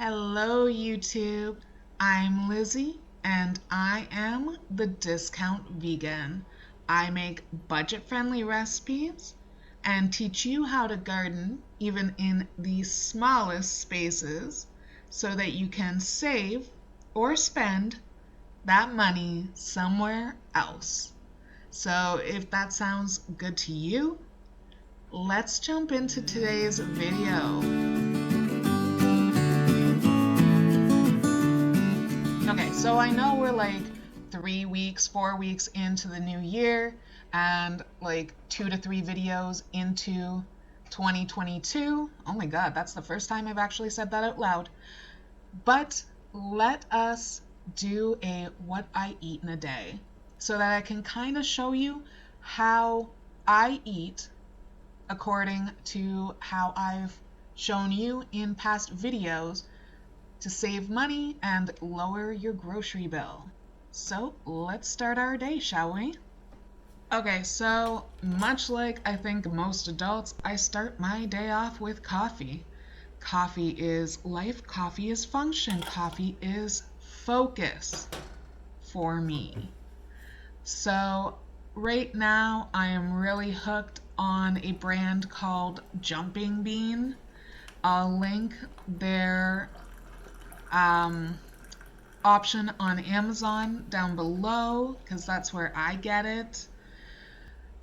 Hello, YouTube. I'm Lizzie, and I am the Discount Vegan. I make budget-friendly recipes and teach you how to garden even in the smallest spaces so that you can save or spend that money somewhere else. So if that sounds good to you, let's jump into today's video. Okay, so I know we're like 3 weeks, 4 weeks into the new year, and like 2 to 3 videos into 2022. Oh my God, that's the first time I've actually said that out loud. But let us do a what I eat in a day so that I can kind of show you how I eat according to how I've shown you in past videos to save money and lower your grocery bill. So let's start our day, shall we? Okay, so much like I think most adults, I start my day off with coffee. Coffee is life, coffee is function, coffee is focus for me. So right now I am really hooked on a brand called Jumping Bean. I'll link their option on Amazon down below because that's where I get it.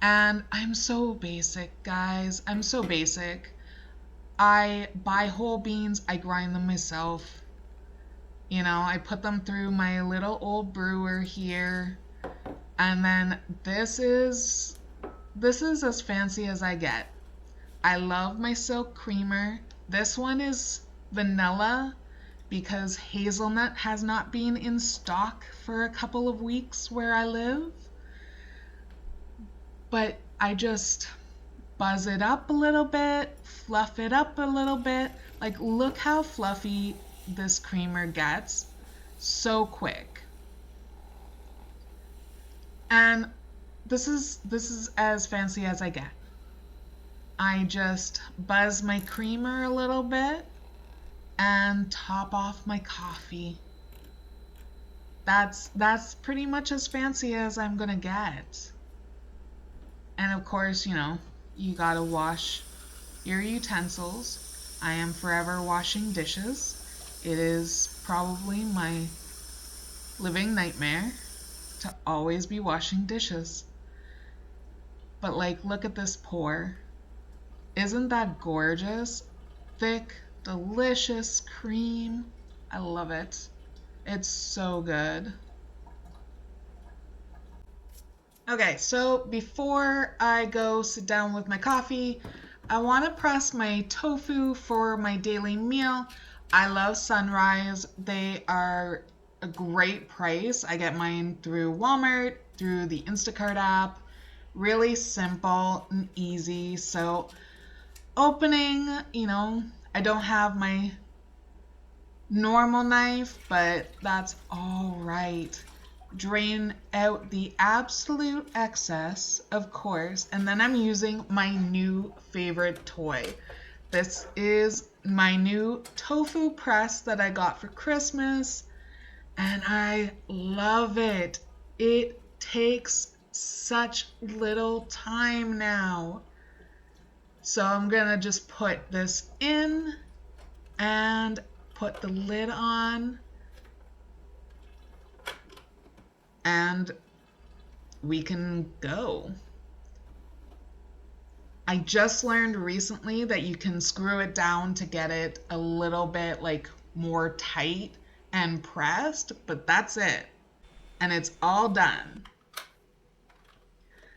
And I'm so basic, guys. I'm so basic. I buy whole beans, I grind them myself. You know, I put them through my little old brewer here. And then this is as fancy as I get. I love my silk creamer. This one is vanilla because hazelnut has not been in stock for a couple of weeks where I live. But I just buzz it up a little bit, fluff it up a little bit. Like, look how fluffy this creamer gets so quick. And this is as fancy as I get. I just buzz my creamer a little bit and top off my coffee. That's pretty much as fancy as I'm gonna get. And of course, you know, you gotta wash your utensils. I am forever washing dishes. It is probably my living nightmare to always be washing dishes. But like, look at this pour. Isn't that gorgeous? Thick, delicious cream. I love it. It's so good. Okay, so before I go sit down with my coffee, I want to press my tofu for my daily meal. I love Sunrise. They are a great price. I get mine through Walmart, through the Instacart app. Really simple and easy. So opening, you know, I don't have my normal knife, but that's all right. Drain out the absolute excess, of course, and then I'm using my new favorite toy. This is my new tofu press that I got for Christmas, and I love it. It takes such little time now. So I'm gonna just put this in and put the lid on, and we can go. I just learned recently that you can screw it down to get it a little bit like more tight and pressed, but that's it. And it's all done.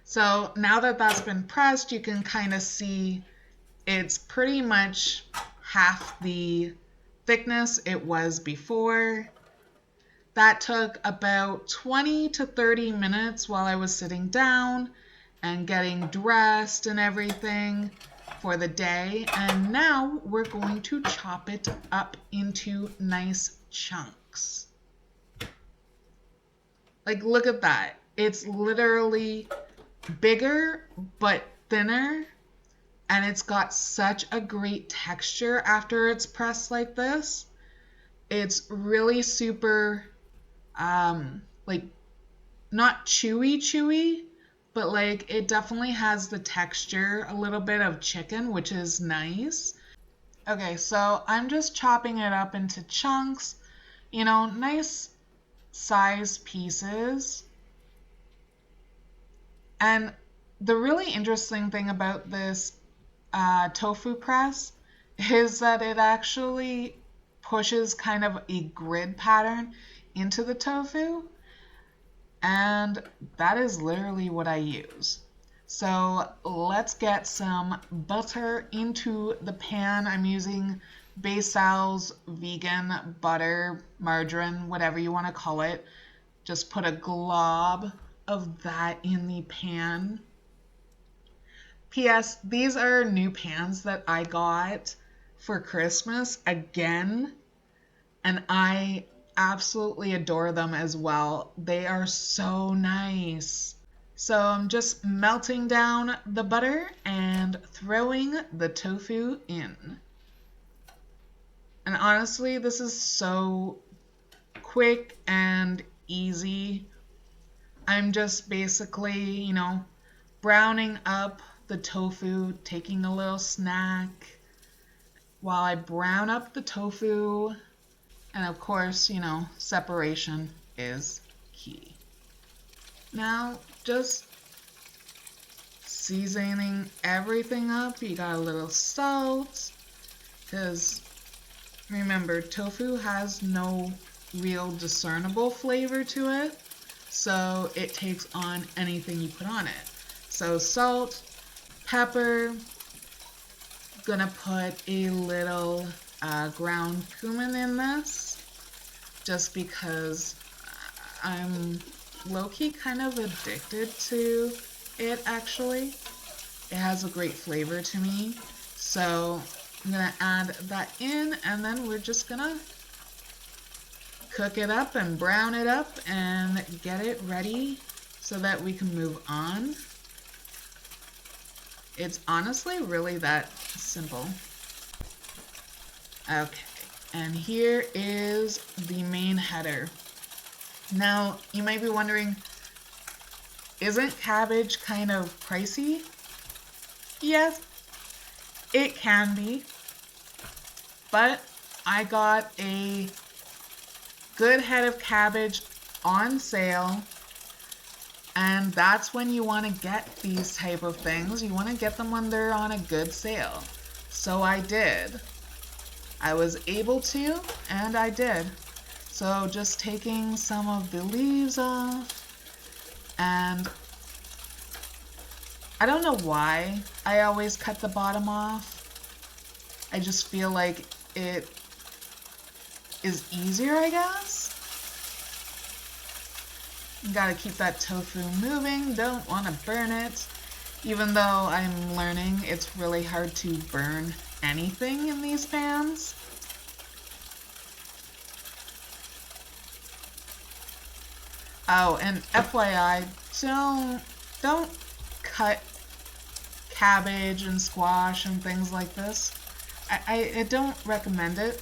So now that that's been pressed, you can kind of see it's pretty much half the thickness it was before. That took about 20 to 30 minutes while I was sitting down and getting dressed and everything for the day. And now we're going to chop it up into nice chunks. Like, look at that. It's literally bigger but thinner, and it's got such a great texture after it's pressed like this. It's really super, like not chewy, but like it definitely has the texture, a little bit of chicken, which is nice. Okay, so I'm just chopping it up into chunks, nice size pieces. And the really interesting thing about this tofu press is that it actually pushes kind of a grid pattern into the tofu, and that is literally what I use. So let's get some butter into the pan. I'm using Basal's vegan butter, margarine, whatever you want to call it. Just put a glob of that in the pan. P.S. These are new pans that I got for Christmas again, and I absolutely adore them as well. They are so nice. So I'm just melting down the butter and throwing the tofu in. And honestly, this is so quick and easy. I'm just basically, browning up the tofu, taking a little snack while I brown up the tofu. And of course, separation is key. Now, just seasoning everything up. You got a little salt, because remember, tofu has no real discernible flavor to it, so it takes on anything you put on it. So salt, pepper, gonna put a little ground cumin in this, just because I'm low-key kind of addicted to it, actually. It has a great flavor to me. So I'm gonna add that in, and then we're just gonna cook it up and brown it up and get it ready so that we can move on. It's honestly really that simple. Okay, and here is the main header. Now, you might be wondering, isn't cabbage kind of pricey? Yes, it can be, but I got a good head of cabbage on sale, and that's when you want to get these type of things. You want to get them when they're on a good sale. So I did. I was able to, and I did. So just taking some of the leaves off, and I don't know why I always cut the bottom off. I just feel like it is easier, I guess. You gotta keep that tofu moving, don't want to burn it. Even though I'm learning it's really hard to burn anything in these pans. Oh, and FYI, don't cut cabbage and squash and things like this. I don't recommend it.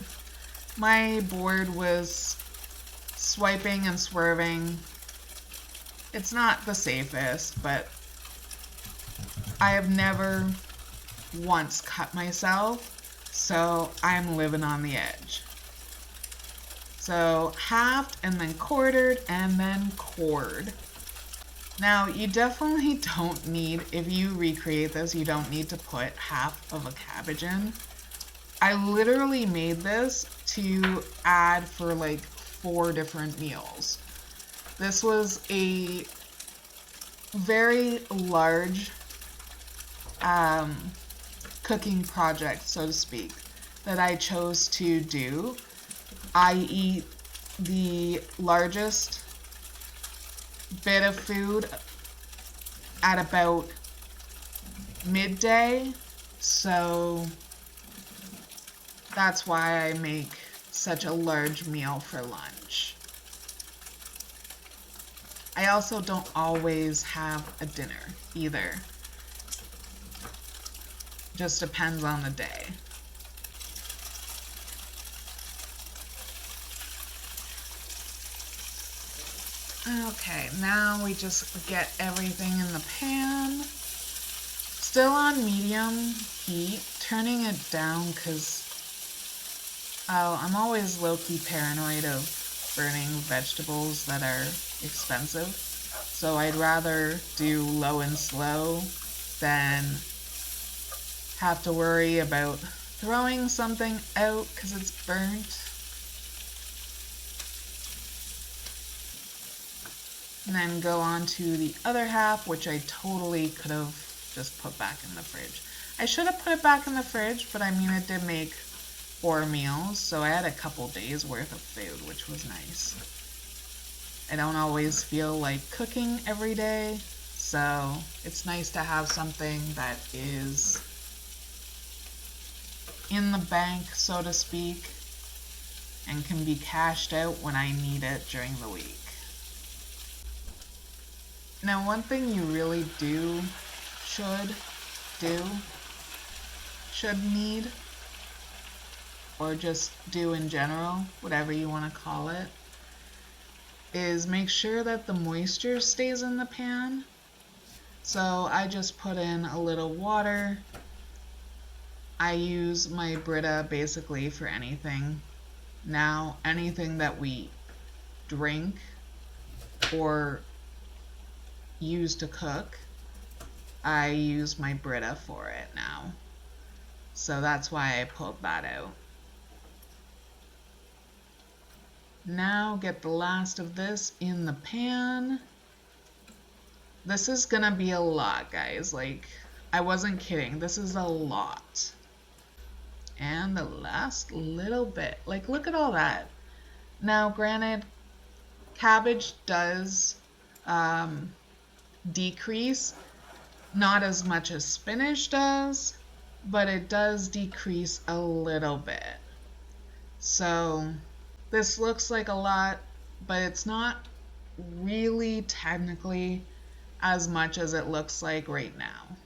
My board was swiping and swerving. It's not the safest, but I have never once cut myself, so I'm living on the edge. So halved and then quartered and then cored. Now you definitely don't need, if you recreate this, you don't need to put half of a cabbage in. I literally made this to add for like 4 different meals. This was a very large cooking project, so to speak, that I chose to do. I eat the largest bit of food at about midday, so that's why I make such a large meal for lunch. I also don't always have a dinner either. Just depends on the day. Okay, now we just get everything in the pan. Still on medium heat, turning it down because I'm always low-key paranoid of burning vegetables that are expensive. So I'd rather do low and slow than have to worry about throwing something out because it's burnt. And then go on to the other half, which I totally could have just put back in the fridge. I should have put it back in the fridge, but I mean, it did make 4 meals, so I had a couple days worth of food, which was nice. I don't always feel like cooking every day, so it's nice to have something that is in the bank, so to speak, and can be cashed out when I need it during the week. Now, one thing you really should need, or just do in general, whatever you want to call it, is make sure that the moisture stays in the pan. So I just put in a little water. I use my Brita basically for anything. Now, anything that we drink or use to cook, I use my Brita for it now. So that's why I pulled that out. Now get the last of this in the pan. This is gonna be a lot, guys. Like, I wasn't kidding. This is a lot. And the last little bit. Like, look at all that. Now, granted, cabbage does decrease, not as much as spinach does, but it does decrease a little bit. So this looks like a lot, but it's not really technically as much as it looks like right now.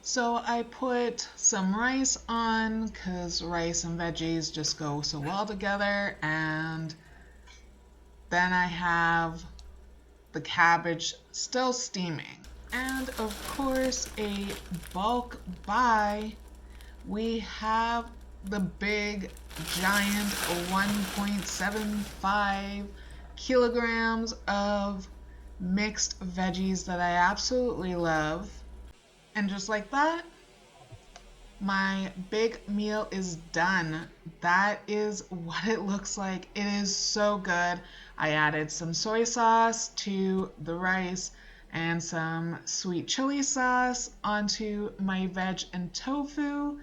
So I put some rice on because rice and veggies just go so well together, and then I have the cabbage still steaming. And of course, a bulk buy, we have the big giant 1.75 kilograms of mixed veggies that I absolutely love. And just like that, my big meal is done. That is what it looks like. It is so good. I added some soy sauce to the rice and some sweet chili sauce onto my veg and tofu.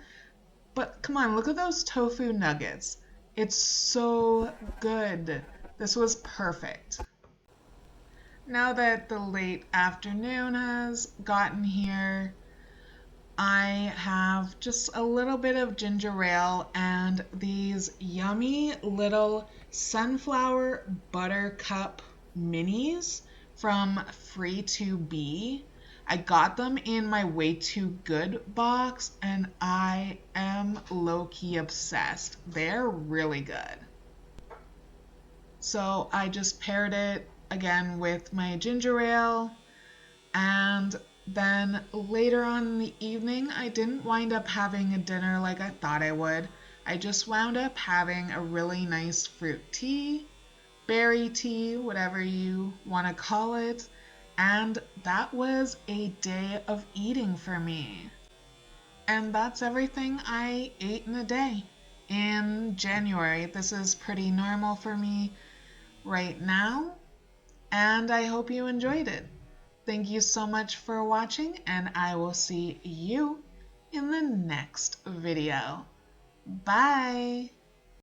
But come on, look at those tofu nuggets. It's so good. This was perfect. Now that the late afternoon has gotten here, I have just a little bit of ginger ale and these yummy little sunflower buttercup minis from Free2Be. I got them in my Way Too Good box and I am low-key obsessed. They're really good. So I just paired it again with my ginger ale, and then later on in the evening, I didn't wind up having a dinner like I thought I would. I just wound up having a really nice fruit tea, berry tea, whatever you want to call it. And that was a day of eating for me. And that's everything I ate in a day. In January, this is pretty normal for me right now. And I hope you enjoyed it. Thank you so much for watching, and I will see you in the next video. Bye!